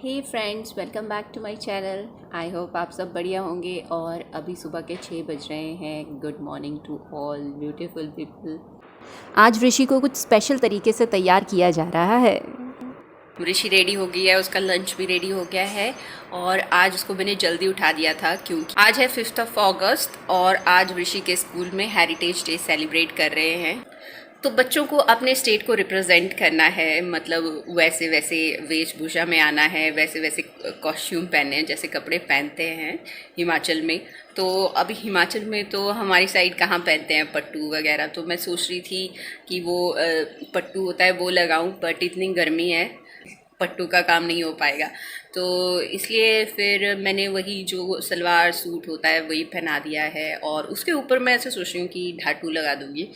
Hey friends, welcome back to my channel. I hope आप सब बढ़िया होंगे। और अभी सुबह के 6 बज रहे हैं। Good morning to all beautiful people. आज ऋषि को कुछ स्पेशल तरीके से तैयार किया जा रहा है। ऋषि रेडी हो गई है, उसका लंच भी रेडी हो गया है। और आज उसको मैंने जल्दी उठा दिया था क्योंकि आज है 5 अगस्त और आज ऋषि के स्कूल में हेरिटेज डे सेलिब्रेट कर रहे हैं। तो बच्चों को अपने स्टेट को रिप्रेजेंट करना है, मतलब वैसे वैसे वेशभूषा में आना है, वैसे वैसे कॉस्ट्यूम पहने हैं जैसे कपड़े पहनते हैं हिमाचल में। तो अभी हिमाचल में तो हमारी साइड कहाँ पहनते हैं पट्टू वगैरह, तो मैं सोच रही थी कि वो पट्टू होता है वो लगाऊं, बट इतनी गर्मी है पट्टू का काम नहीं हो पाएगा। तो इसलिए फिर मैंने वही जो सलवार सूट होता है वही पहना दिया है। और उसके ऊपर मैं ऐसे सोच रही हूँ कि ढाटू लगा दूँगी,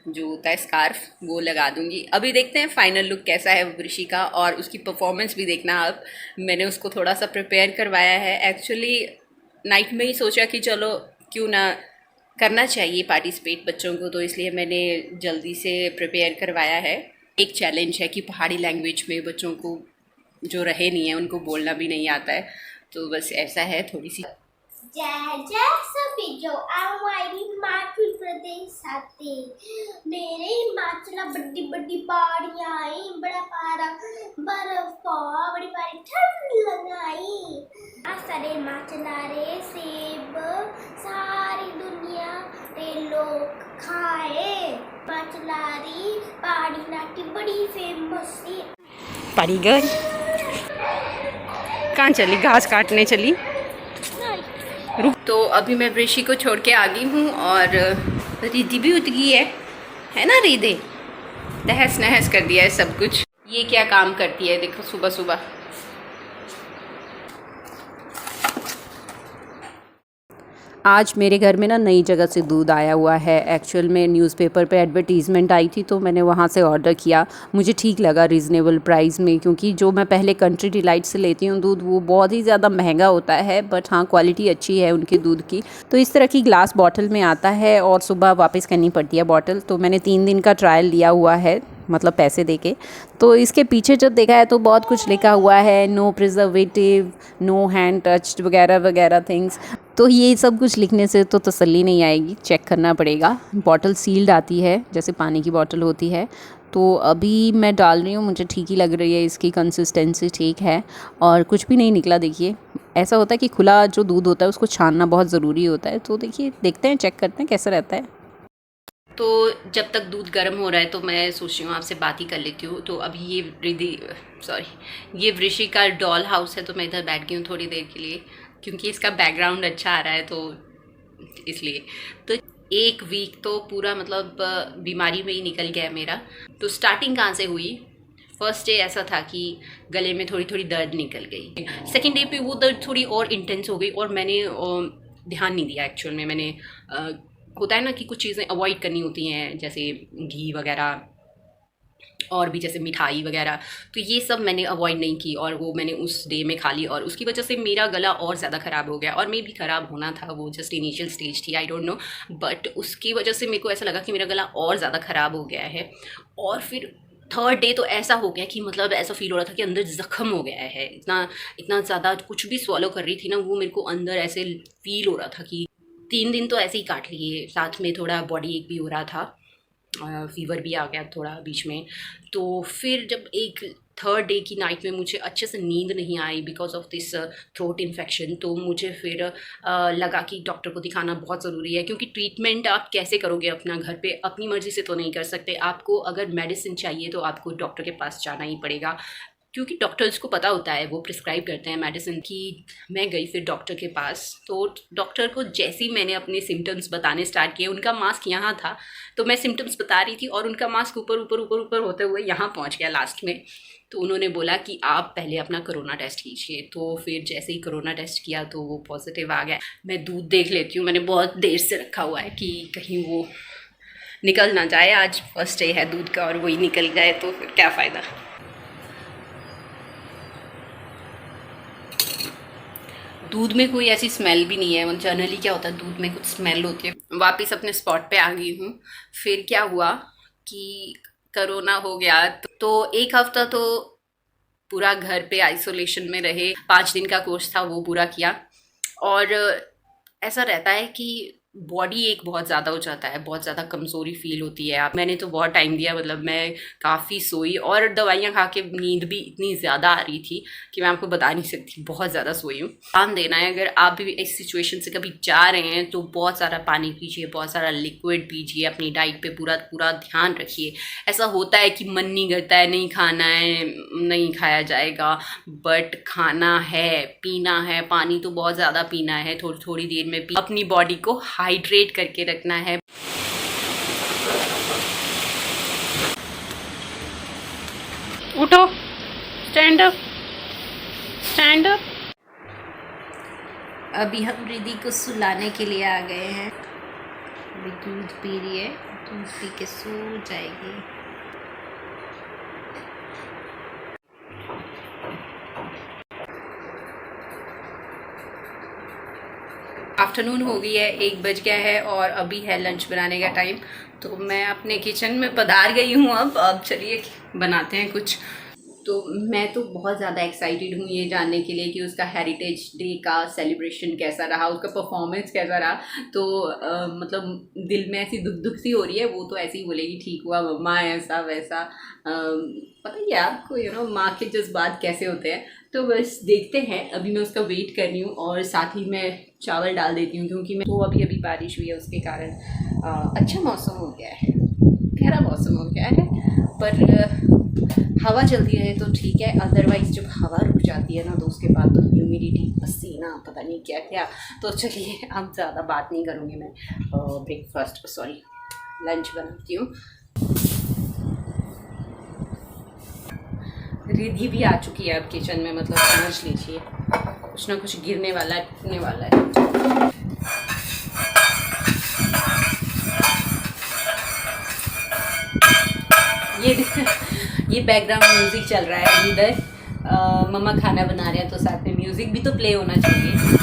जो होता है स्कार्फ वो लगा दूँगी। अभी देखते हैं फाइनल लुक कैसा है ऋषि का, और उसकी परफॉर्मेंस भी देखना आप। मैंने उसको थोड़ा सा प्रिपेयर करवाया है एक्चुअली। नाइट में ही सोचा कि चलो क्यों ना करना चाहिए पार्टिसिपेट बच्चों को, तो इसलिए मैंने जल्दी से प्रिपेयर करवाया है। एक चैलेंज है कि पहाड़ी लैंग्वेज में बच्चों को जो रहे नहीं है उनको बोलना भी नहीं आता है, तो बस ऐसा है थोड़ी सी। जय जय सभी जो हमारी हिमाचल प्रदेश आते मेरे हिमाचल बड़ी बड़ी पहाड़ियां आई, बड़ा पारा बर्फ पा बड़ी पारी ठंड लगाई। सारे हिमाचल रे सेब सारी दुनिया के लोग खाए। हिमाचलारी पहाड़ी नाटी बड़ी फेमस थी। परी गई कहाँ चली? घास काटने चली। रुक। तो अभी मैं ऋषि को छोड़ के आ गई हूँ और रिद्धि भी उठ गई है ना रिद्धि? तहस नहस कर दिया है सब कुछ। ये क्या काम करती है देखो सुबह सुबह। आज मेरे घर में ना नई जगह से दूध आया हुआ है। एक्चुअल में न्यूज़पेपर पे एडवर्टीज़मेंट आई थी तो मैंने वहाँ से ऑर्डर किया। मुझे ठीक लगा रीज़नेबल प्राइस में, क्योंकि जो मैं पहले कंट्री डिलाइट से लेती हूँ दूध वो बहुत ही ज़्यादा महंगा होता है, बट हाँ क्वालिटी अच्छी है उनके दूध की। तो इस तरह की ग्लास बॉटल में आता है और सुबह वापस करनी पड़ती है बॉटल। तो मैंने 3 दिन का ट्रायल लिया हुआ है, मतलब पैसे देके। तो इसके पीछे जब देखा है तो बहुत कुछ लिखा हुआ है, no preservative, no hand touched वगैरह वगैरह थिंग्स। तो ये सब कुछ लिखने से तो तसल्ली नहीं आएगी, चेक करना पड़ेगा। बॉटल सील्ड आती है जैसे पानी की बॉटल होती है। तो अभी मैं डाल रही हूँ, मुझे ठीक ही लग रही है, इसकी कंसिस्टेंसी ठीक है और कुछ भी नहीं निकला। देखिए ऐसा होता है कि खुला जो दूध होता है उसको छानना बहुत ज़रूरी होता है। तो देखिए देखते हैं, चेक करते हैं कैसा रहता है। तो जब तक दूध गर्म हो रहा है तो मैं सोच रही हूँ आपसे बात ही कर लेती हूँ। तो अभी ये ऋषि का डॉल हाउस है, तो मैं इधर बैठ गई हूँ थोड़ी देर के लिए क्योंकि इसका बैकग्राउंड अच्छा आ रहा है, तो इसलिए। तो 1 वीक तो पूरा मतलब बीमारी में ही निकल गया मेरा। तो स्टार्टिंग कहाँ से हुई? फर्स्ट डे ऐसा था कि गले में थोड़ी थोड़ी दर्द निकल गई। सेकेंड डे पे वो दर्द थोड़ी और इंटेंस हो गई और मैंने ध्यान नहीं दिया। एक्चुअल में मैंने होता है ना कि कुछ चीज़ें अवॉइड करनी होती हैं, जैसे घी वगैरह और भी जैसे मिठाई वगैरह, तो ये सब मैंने अवॉइड नहीं की और वो मैंने उस डे में खा ली और उसकी वजह से मेरा गला और ज़्यादा ख़राब हो गया। और मे भी ख़राब होना था, वो जस्ट इनिशियल स्टेज थी, आई डोंट नो, बट उसकी वजह से मेरे को ऐसा लगा कि मेरा गला और ज़्यादा ख़राब हो गया है। और फिर थर्ड डे तो ऐसा हो गया कि मतलब ऐसा फील हो रहा था कि अंदर ज़ख्म हो गया है। इतना इतना ज़्यादा कुछ भी स्वॉलो कर रही थी ना, वो मेरे को अंदर ऐसे फील हो रहा था कि 3 दिन तो ऐसे ही काट लिए। साथ में थोड़ा बॉडी एक भी हो रहा था, फीवर भी आ गया थोड़ा बीच में। तो फिर जब एक थर्ड डे की नाइट में मुझे अच्छे से नींद नहीं आई because of this throat infection, तो मुझे फिर लगा कि डॉक्टर को दिखाना बहुत ज़रूरी है। क्योंकि ट्रीटमेंट आप कैसे करोगे अपना घर पे, अपनी मर्ज़ी से तो नहीं कर सकते। आपको अगर मेडिसिन चाहिए तो आपको डॉक्टर के पास जाना ही पड़ेगा, क्योंकि डॉक्टर्स को पता होता है, वो प्रिस्क्राइब करते हैं मेडिसिन की। मैं गई फिर डॉक्टर के पास, तो डॉक्टर को जैसे ही मैंने अपने सिम्टम्स बताने स्टार्ट किए, उनका मास्क यहाँ था तो मैं सिम्टम्स बता रही थी और उनका मास्क ऊपर ऊपर ऊपर ऊपर होते हुए यहाँ पहुँच गया लास्ट में। तो उन्होंने बोला कि आप पहले अपना कोरोना टेस्ट कीजिए। तो फिर जैसे ही कोरोना टेस्ट किया तो वो पॉजिटिव आ गया। मैं दूध देख लेती हूँ, मैंने बहुत देर से रखा हुआ है कि कहीं वो निकल ना जाए। आज फर्स्ट डे है दूध का और वही निकल जाए तो फिर क्या फ़ायदा। दूध में कोई ऐसी स्मेल भी नहीं है। जनरली क्या होता है, दूध में कुछ स्मेल होती है। वापस अपने स्पॉट पे आ गई हूँ। फिर क्या हुआ कि कोरोना हो गया, तो 1 हफ्ता तो पूरा घर पे आइसोलेशन में रहे। 5 दिन का कोर्स था, वो पूरा किया। और ऐसा रहता है कि बॉडी एक बहुत ज़्यादा हो जाता है, बहुत ज़्यादा कमज़ोरी फील होती है। आप मैंने तो बहुत टाइम दिया, मतलब मैं काफ़ी सोई और दवाइयाँ खा के नींद भी इतनी ज़्यादा आ रही थी कि मैं आपको बता नहीं सकती, बहुत ज़्यादा सोई हूँ। ध्यान देना है, अगर आप भी इस सिचुएशन से कभी जा रहे हैं तो बहुत सारा पानी पीजिए, बहुत सारा लिक्विड पीजिए, अपनी डाइट पे पूरा पूरा ध्यान रखिए। ऐसा होता है कि मन नहीं करता है, नहीं खाना है, नहीं खाया जाएगा, बट खाना है, पीना है, पानी तो बहुत ज़्यादा पीना है, थोड़ी थोड़ी देर में अपनी बॉडी को हाइड्रेट करके रखना है। उठो, स्टैंड अप, स्टैंड अप। अभी हम रिद्धि को सुलाने के लिए आ गए हैं। अभी दूध पी रही है, दूध पी के सो जाएगी। आफ्टरनून हो गई है, 1 बज गया है और अभी है लंच बनाने का टाइम। तो मैं अपने किचन में पधार गई हूँ। अब चलिए बनाते हैं कुछ। तो मैं तो बहुत ज़्यादा एक्साइटेड हूँ ये जानने के लिए कि उसका हेरिटेज डे का सेलिब्रेशन कैसा रहा, उसका परफॉर्मेंस कैसा रहा। तो मतलब दिल में ऐसी दुख दुख सी हो रही है। वो तो ऐसे ही बोलेगी ठीक हुआ मम्मा, ऐसा वैसा। पता ही है आपको, माँ के जज्बात कैसे होते हैं। तो बस देखते हैं। अभी मैं उसका वेट कर रही हूँ और साथ ही मैं चावल डाल देती हूँ, क्योंकि मैं तो अभी बारिश हुई है, उसके कारण अच्छा मौसम हो गया है, प्यारा मौसम हो गया है। पर हवा चलती रहे तो ठीक है, अदरवाइज़ जब हवा रुक जाती है ना तो उसके बाद तो ह्यूमिडिटी, पसीना, पता नहीं क्या क्या। तो चलिए अब ज़्यादा बात नहीं करूँगी, मैं लंच बनाती हूँ। रिद्धि भी आ चुकी है अब किचन में, मतलब समझ लीजिए कुछ ना कुछ गिरने वाला है, टूटने वाला है। ये बैकग्राउंड म्यूजिक चल रहा है इधर। मम्मा खाना बना रहे हैं तो साथ में म्यूजिक भी तो प्ले होना चाहिए।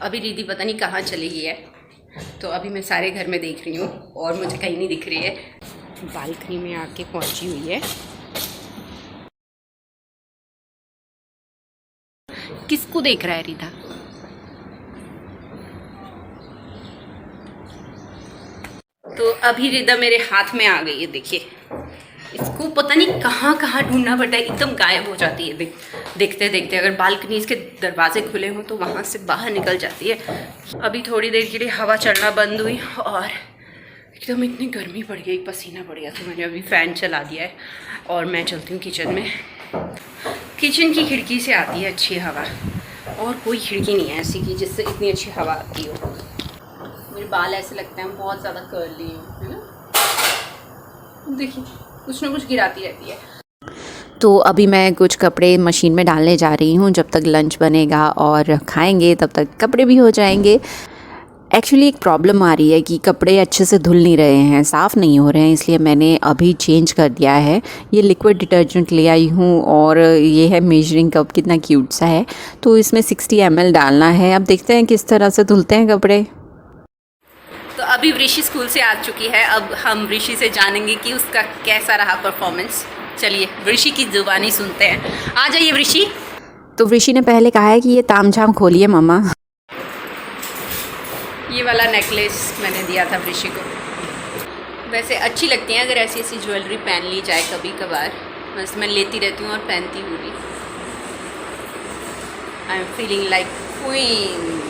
अभी रिद्धि पता नहीं कहाँ चली गई है, तो अभी मैं सारे घर में देख रही हूँ और मुझे कहीं नहीं दिख रही है। बालकनी में आके पहुँची हुई है। किसको देख रहा है रिधा? तो अभी रिधा मेरे हाथ में आ गई है, देखिए। इसको पता नहीं कहाँ कहाँ ढूंढना पड़ता है, एकदम गायब हो जाती है देखते देखते। अगर बालकनी इसके दरवाजे खुले हों तो वहाँ से बाहर निकल जाती है। अभी थोड़ी देर के लिए हवा चलना बंद हुई और एकदम इतनी गर्मी पड़ गई, पसीना पड़ गया, तो मैंने अभी फ़ैन चला दिया है और मैं चलती हूँ किचन में। किचन की खिड़की से आती है अच्छी हवा, और कोई खिड़की नहीं है ऐसी कि जिससे इतनी अच्छी हवा आती हो। मेरे बाल ऐसे लगते हैं बहुत ज़्यादा कर्ली हैं, है ना? देखिए कुछ ना कुछ गिराती रहती है। तो अभी मैं कुछ कपड़े मशीन में डालने जा रही हूँ। जब तक लंच बनेगा और खाएंगे तब तक कपड़े भी हो जाएंगे। एक्चुअली एक प्रॉब्लम आ रही है कि कपड़े अच्छे से धुल नहीं रहे हैं, साफ़ नहीं हो रहे हैं, इसलिए मैंने अभी चेंज कर दिया है। ये लिक्विड डिटर्जेंट ले आई हूँ और ये है मेजरिंग कप, कितना क्यूट सा है। तो इसमें 60 ml डालना है। अब देखते हैं किस तरह से धुलते हैं कपड़े। तो अभी ऋषि स्कूल से आ चुकी है। अब हम ऋषि से जानेंगे कि उसका कैसा रहा परफॉर्मेंस। चलिए ऋषि की जुबानी सुनते हैं। आ जाइए ऋषि। तो ऋषि ने पहले कहा है कि ये तामझाम खोलिए मम्मा। ये वाला नेकलेस मैंने दिया था ऋषि को। वैसे अच्छी लगती हैं अगर ऐसी ऐसी ज्वेलरी पहन ली जाए कभी कभार। बस मैं लेती रहती हूँ और पहनती हूँ भी। I am feeling like queen.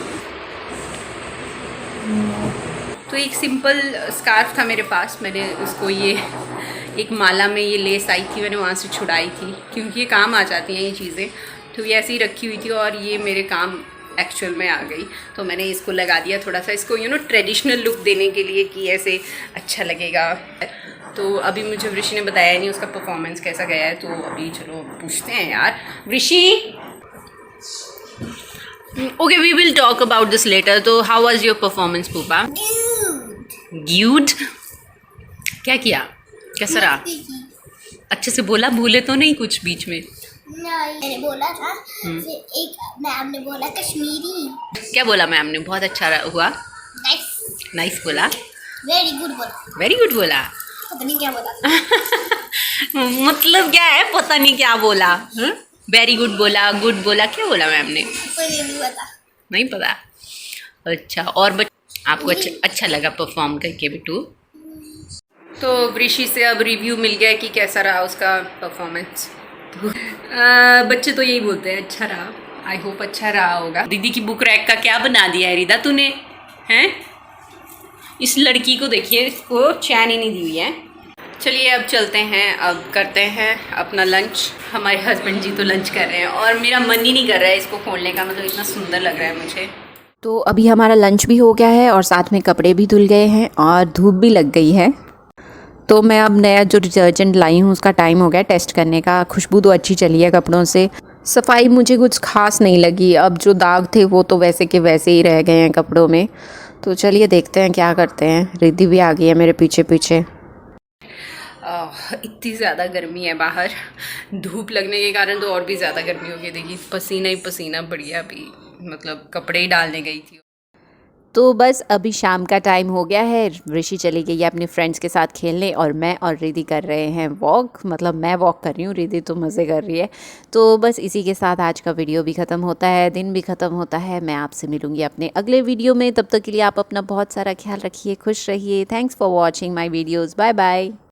तो एक सिंपल स्कार्फ था मेरे पास, मैंने उसको ये एक माला में ये लेस आई थी, मैंने वहाँ से छुड़ाई थी, क्योंकि ये काम आ जाती हैं ये चीज़ें। तो ये ऐसे ही रखी हुई थी और ये मेरे काम एक्चुअल में आ गई, तो मैंने इसको लगा दिया थोड़ा सा, इसको ट्रेडिशनल लुक देने के लिए कि ऐसे अच्छा लगेगा। तो अभी मुझे ऋषि ने बताया नहीं उसका परफॉर्मेंस कैसा गया है, तो अभी चलो पूछते हैं यार। ऋषि, okay, we will talk about this later. तो how was your performance, Pupa? Good. क्या किया? कैसा रहा? अच्छे से बोला, भूले तो नहीं कुछ बीच में? नहीं, मैंने बोला था एक मैम ने बोला कश्मीरी। क्या बोला मैम ने? बहुत अच्छा हुआ। नाइस। नाइस बोला। वेरी गुड बोला। वेरी गुड बोला। पता नहीं क्या बोला। मतलब क्या है, पता नहीं क्या बोला। वेरी गुड बोला, गुड बोला, क्या बोला मैम ने? कोई नहीं पता। नहीं पता। अच्छा, और आपको अच्छा लगा परफॉर्म करके बिट्टू? तो वृषि से अब रिव्यू मिल गया कि कैसा रहा उसका परफॉर्मेंस। तो बच्चे तो यही बोलते हैं अच्छा रहा। आई होप अच्छा रहा होगा। दीदी की बुक रैक का क्या बना दिया है रिदा तूने, हैं? इस लड़की को देखिए, इसको चैन ही नहीं दी हुई है। चलिए अब चलते हैं, अब करते हैं अपना लंच। हमारे हस्बैंड जी तो लंच कर रहे हैं और मेरा मन ही नहीं कर रहा है इसको खोलने का, मतलब इतना सुंदर लग रहा है मुझे। तो अभी हमारा लंच भी हो गया है और साथ में कपड़े भी धुल गए हैं और धूप भी लग गई है। तो मैं अब नया जो डिटर्जेंट लाई हूँ उसका टाइम हो गया टेस्ट करने का। खुशबू तो अच्छी चली है कपड़ों से, सफाई मुझे कुछ खास नहीं लगी। अब जो दाग थे वो तो वैसे के वैसे ही रह गए हैं कपड़ों में। तो चलिए देखते हैं क्या करते हैं। रिद्धि भी आ गई है मेरे पीछे पीछे। इतनी ज़्यादा गर्मी है बाहर, धूप लगने के कारण तो और भी ज़्यादा गर्मी हो गई। देखिए पसीना ही पसीना बढ़िया, अभी मतलब कपड़े ही डालने गई थी। तो बस अभी शाम का टाइम हो गया है। ऋषि चली गई है अपने फ्रेंड्स के साथ खेलने और मैं और रिद्धि कर रहे हैं वॉक। मतलब मैं वॉक कर रही हूँ, रिद्धि तो मज़े कर रही है। तो बस इसी के साथ आज का वीडियो भी ख़त्म होता है, दिन भी ख़त्म होता है। मैं आपसे मिलूँगी अपने अगले वीडियो में। तब तक के लिए आप अपना बहुत सारा ख्याल रखिए, खुश रहिए। Thanks for watching my videos. Bye bye.